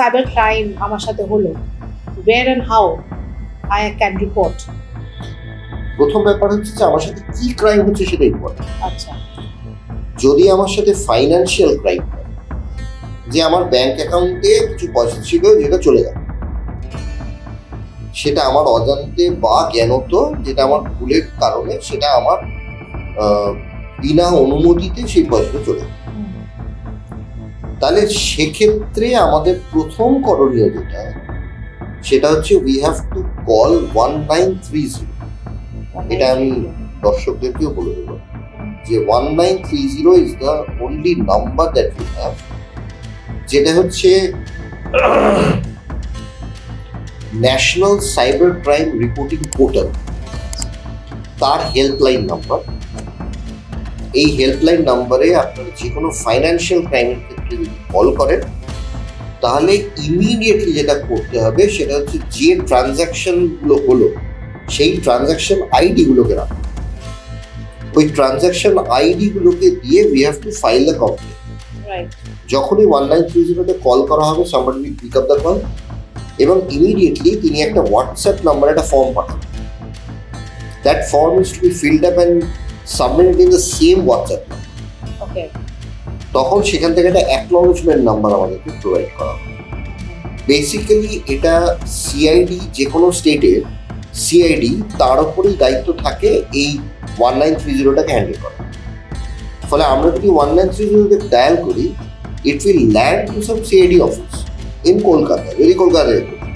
Cyber crime আমার সাথে হলো, where and how I can report? প্রথম ব্যাপার হচ্ছে যে আমার সাথে কি ক্রাইম হচ্ছে সেটা ইম্পর্টেন্ট। আচ্ছা, যদি আমার সাথে ফাইন্যান্সিয়াল ক্রাইম হয়, যে আমার ব্যাংক অ্যাকাউন্টে কিছু পয়সা ছিল যেটা চলে গেল, সেটা আমার অজান্তে বা জ্ঞানত, যেটা আমার ভুলের কারণে সেটা আমার বিনা অনুমতিতে সেই পয়সাটা চলে গেল, তাহলে সেক্ষেত্রে আমাদের প্রথম করণীয় যেটা, সেটা হচ্ছে উই হ্যাভ টু কল 1930। এটা আমি দর্শকদেরকেও বলে দেবো যে 1930 is the only number that we have, যেটা হচ্ছে national cyber crime reporting portal, তার হেল্পলাইন নাম্বার। এই হেল্পলাইন নাম্বারে আপনারা যে কোনো ফাইন্যান্সিয়াল ক্রাইমের ক্ষেত্রে যদি কল করেন, তাহলে ইমিডিয়েটলি যেটা করতে হবে সেটা হচ্ছে যে ট্রানজ্যাকশনগুলো হলো সেই ট্রানজ্যাকশন আইডিগুলোকে রাখুন। ওই ট্রানজ্যাকশন আইডিগুলোকে দিয়ে we have to file the complain. Right. যখনই 1930-তে কল করা হবে, somebody will pick up the call এবং ইমিডিয়েটলি তিনি একটা হোয়াটসঅ্যাপ নাম্বারে একটা ফর্ম পাঠান। That form is to be filled up and submitted in the same WhatsApp number. Okay. তখন সেখান থেকে একটা অ্যাকনলেজমেন্ট নাম্বার আমাদেরকে প্রোভাইড করা হবে। বেসিক্যালি এটা সিআইডি, যে কোনো স্টেটের সিআইডি, তার উপরেই দায়িত্ব থাকে এই 1930টাকে হ্যান্ডেল করা। ফলে আমরা যদি 1930তে ডায়াল করি, it will land to some CID office in Kolkata, যদি কলকাতায়